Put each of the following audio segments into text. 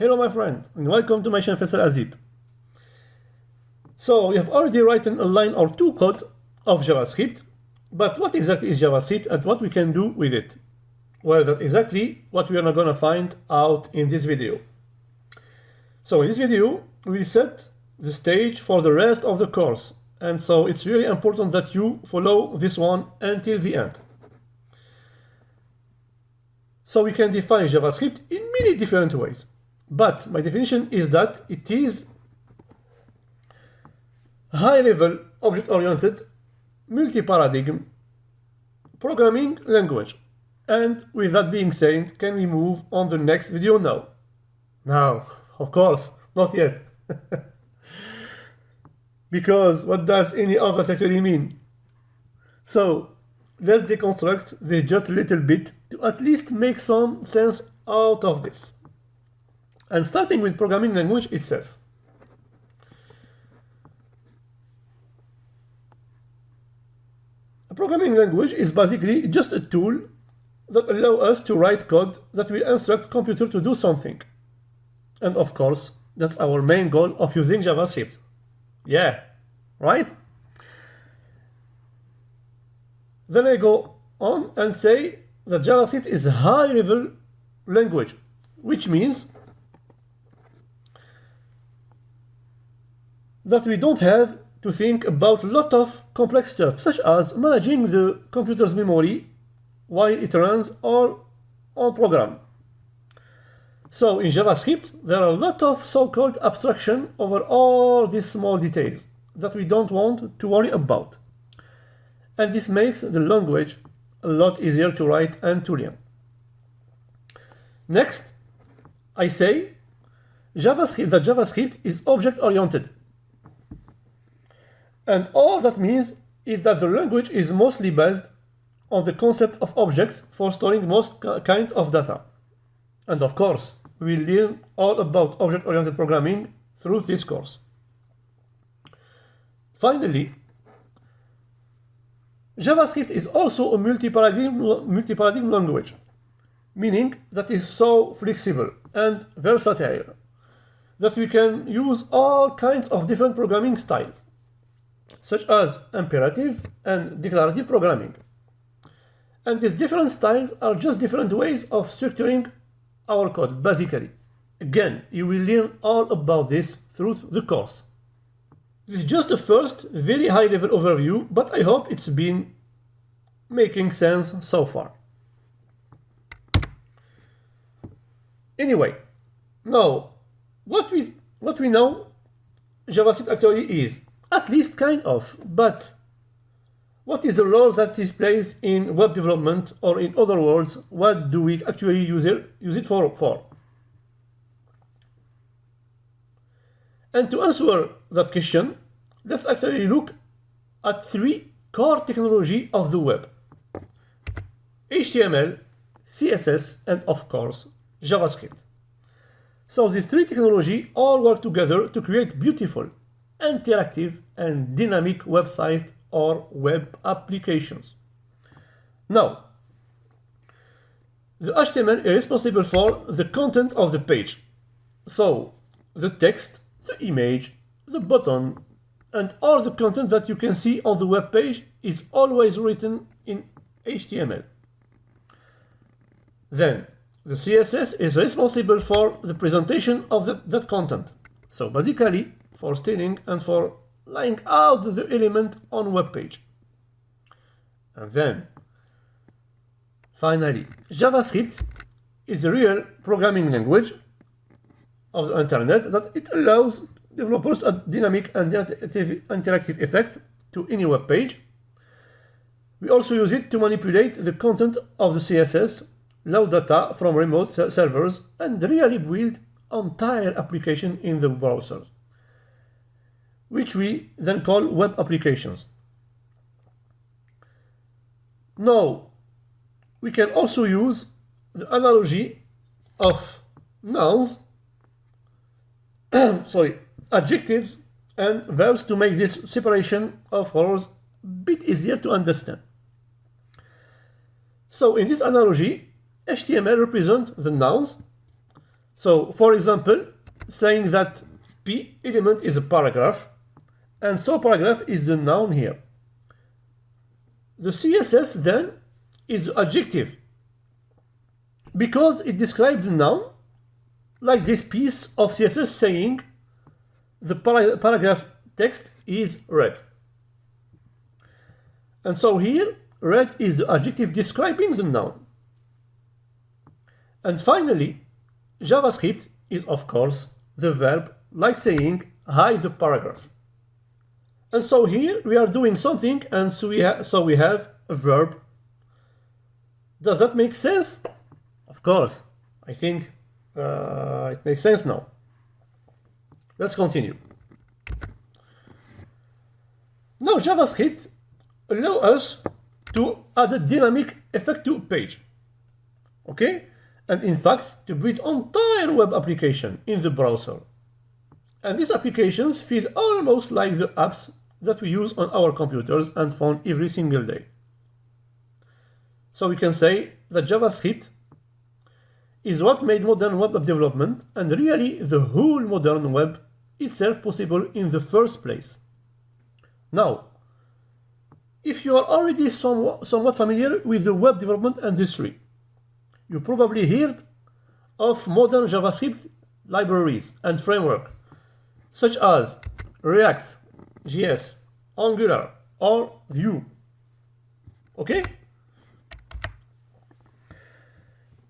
Hello my friend, and welcome to my channel Faisal Azib. So you have already written a line or two code of JavaScript, but what exactly is JavaScript and what we can do with it? Well, that's exactly what we are going to find out in this video. So in this video, we will set the stage for the rest of the course, and so it's really important that you follow this one until the end. So we can define JavaScript in many different ways, but my definition is that it is high-level, object-oriented, multi-paradigm programming language. And with that being said, can we move on the next video now? Now, of course, not yet. Because what does any of that actually mean? So, let's deconstruct this just a little bit to at least make some sense out of this. And starting with programming language itself. A programming language is basically just a tool that allows us to write code that will instruct computer to do something. And of course, that's our main goal of using JavaScript. Yeah, right? Then I go on and say that JavaScript is a high-level language, which means that we don't have to think about a lot of complex stuff, such as managing the computer's memory while it runs or on program. So in JavaScript, there are a lot of so-called abstraction over all these small details that we don't want to worry about. And this makes the language a lot easier to write and to learn. Next, I say that JavaScript is object-oriented. And all that means is that the language is mostly based on the concept of object for storing most kind of data. And of course, we'll learn all about object-oriented programming through this course. Finally, JavaScript is also a multi-paradigm language, meaning that it's so flexible and versatile that we can use all kinds of different programming styles, such as imperative and declarative programming. And these different styles are just different ways of structuring our code, basically. Again, you will learn all about this through the course. This is just a first, very high-level overview, but I hope it's been making sense so far. Anyway, now, what we know JavaScript actually is, at least kind of, but what is the role that it plays in web development, or in other words, what do we actually use it for? And to answer that question, let's actually look at three core technology of the web: HTML, CSS, and of course, JavaScript. So these three technology all work together to create beautiful, interactive, and dynamic website or web applications. Now, the HTML is responsible for the content of the page. So, the text, the image, the button, and all the content that you can see on the web page is always written in HTML. Then, the CSS is responsible for the presentation of that content. So basically, for styling and for laying out the element on web page. And then, finally, JavaScript is a real programming language of the internet that it allows developers a dynamic and interactive effect to any web page. We also use it to manipulate the content of the CSS, load data from remote servers, and really build entire application in the browser, which we then call web applications. Now, we can also use the analogy of nouns, adjectives and verbs to make this separation of roles a bit easier to understand. So in this analogy, HTML represents the nouns, So, for example, saying that P element is a paragraph, and so paragraph is the noun here. The CSS then is adjective because it describes the noun, like this piece of CSS saying the paragraph text is red. And so here, red is the adjective describing the noun. And finally, JavaScript is of course the verb, like saying hide the paragraph. And so here we are doing something, and so we have a verb. Does that make sense? Of course, I think it makes sense now. Let's continue. Now JavaScript allows us to add a dynamic effect to a page. Okay? And in fact, to build entire web application in the browser. And these applications feel almost like the apps that we use on our computers and phone every single day. So we can say that JavaScript is what made modern web development and really the whole modern web itself possible in the first place. Now, if you are already somewhat familiar with the web development industry, you probably heard of modern JavaScript libraries and frameworks such as React, JS, Angular, or Vue. Okay?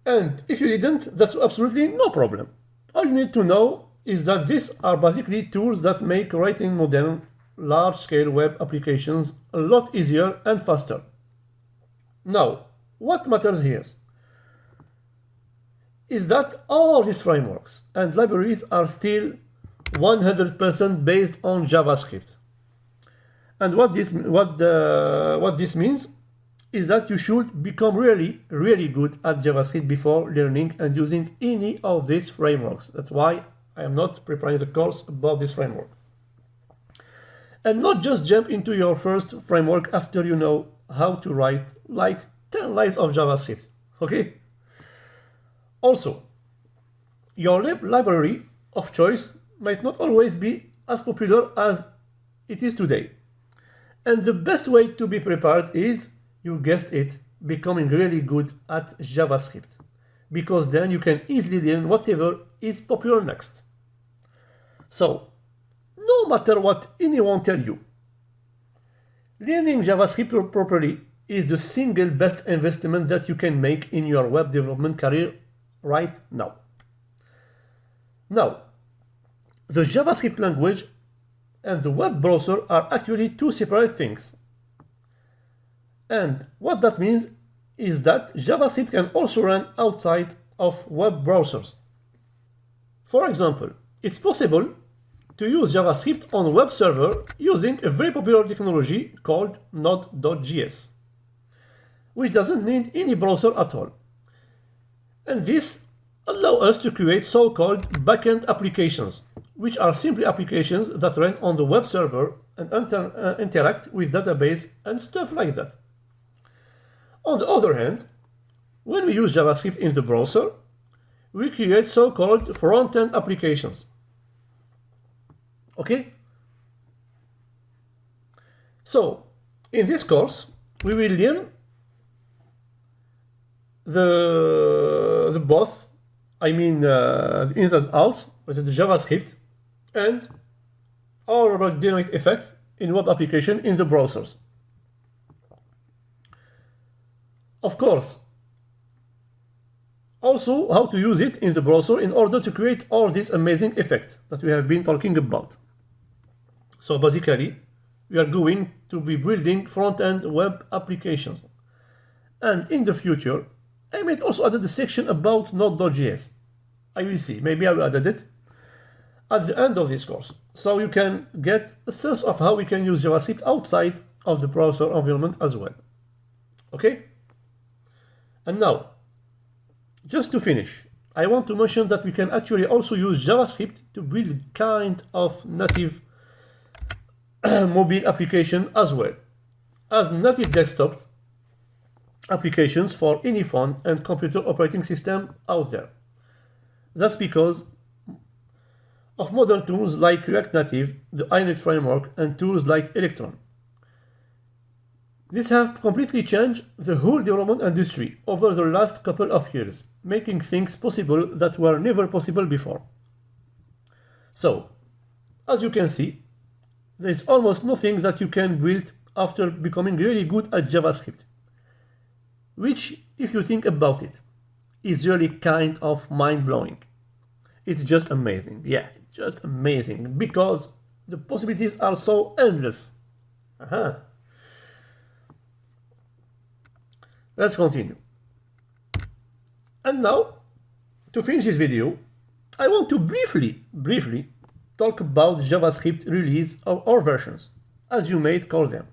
And if you didn't, that's absolutely no problem. All you need to know is that these are basically tools that make writing modern, large-scale web applications a lot easier and faster. Now, what matters here is that all these frameworks and libraries are still 100% based on JavaScript. And what this means is that you should become really good at JavaScript before learning and using any of these frameworks. That's why I am not preparing the course about this framework. And not just jump into your first framework after you know how to write like 10 lines of JavaScript. Okay? Also, your library of choice might not always be as popular as it is today. And the best way to be prepared is, you guessed it, becoming really good at JavaScript. Because then you can easily learn whatever is popular next. So, no matter what anyone tells you, learning JavaScript properly is the single best investment that you can make in your web development career right now. Now, the JavaScript language and the web browser are actually two separate things. And what that means is that JavaScript can also run outside of web browsers. For example, it's possible to use JavaScript on a web server using a very popular technology called Node.js, which doesn't need any browser at all. And this allows us to create so-called backend applications, which are simply applications that run on the web server and interact with database and stuff like that. On the other hand, when we use JavaScript in the browser, we create so-called front-end applications. Okay? So, in this course, we will learn the both, the ins and outs with the JavaScript and all about dynamic effect in web application in the browsers. Of course, also how to use it in the browser in order to create all these amazing effects that we have been talking about. So basically, we are going to be building front-end web applications. And in the future, I might also add a section about Node.js. I will see, maybe I will add it at the end of this course. So you can get a sense of how we can use JavaScript outside of the browser environment as well. Okay? And now, just to finish, I want to mention that we can actually also use JavaScript to build kind of native mobile application as well as native desktop applications for any phone and computer operating system out there. That's because of modern tools like React Native, the Ionic framework, and tools like Electron. These have completely changed the whole development industry over the last couple of years, making things possible that were never possible before. So, as you can see, there is almost nothing that you can build after becoming really good at JavaScript, which, if you think about it, is really kind of mind-blowing. It's just amazing. Yeah, just amazing, because the possibilities are so endless. Let's continue. And now, to finish this video, I want to briefly talk about JavaScript release or versions, as you may call them.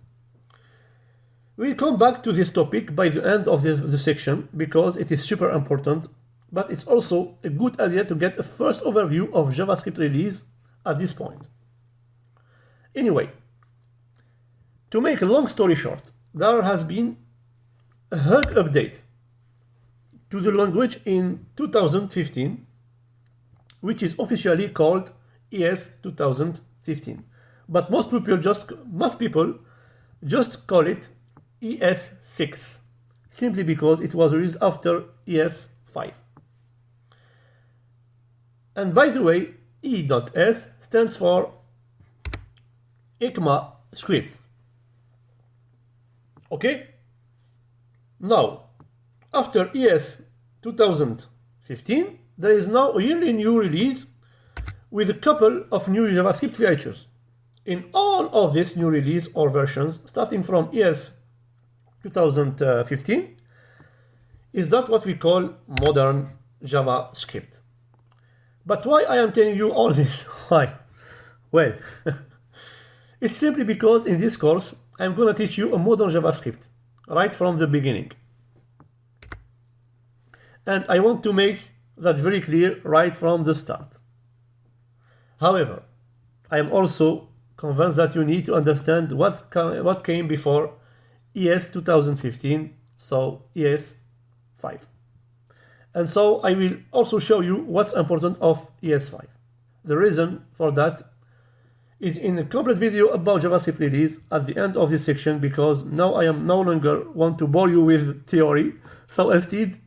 We'll come back to this topic by the end of the section because it is super important, but it's also a good idea to get a first overview of JavaScript release at this point. Anyway, to make a long story short, there has been a hug update to the language in 2015, which is officially called ES 2015. But most people just call it ES 6, simply because it was released after ES 5. And by the way, E.S stands for ECMA script. Okay? Now, after ES 2015, there is now a yearly new release with a couple of new JavaScript features. In all of these new release or versions, starting from ES 2015, is that what we call modern JavaScript. But why I am telling you all this? Why? Well, it's simply because in this course, I'm going to teach you a modern JavaScript right from the beginning. And I want to make that very clear right from the start. However, I am also convinced that you need to understand what came before ES 2015, so ES 5. And so I will also show you what's important of ES 5. The reason for that is in a complete video about JavaScript release at the end of this section, because now I am no longer want to bore you with theory. So instead,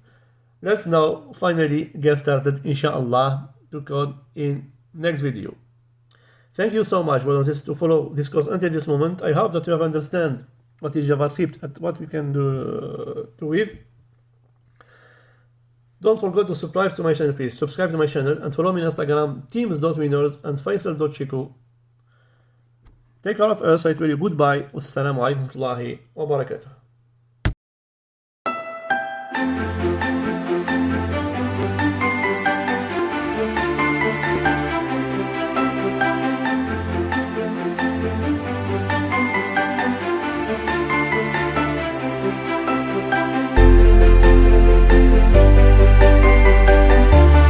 let's now finally get started, inshallah, to code in next video. Thank you so much, brothers, to follow this course until this moment. I hope that you have understand what is JavaScript and what we can do with. Don't forget to subscribe to my channel, please. Subscribe to my channel and follow me on Instagram, teams.winners and faisal.chiku. Take care of us. I tell you goodbye. Wassalamu alaikum wa barakatuh.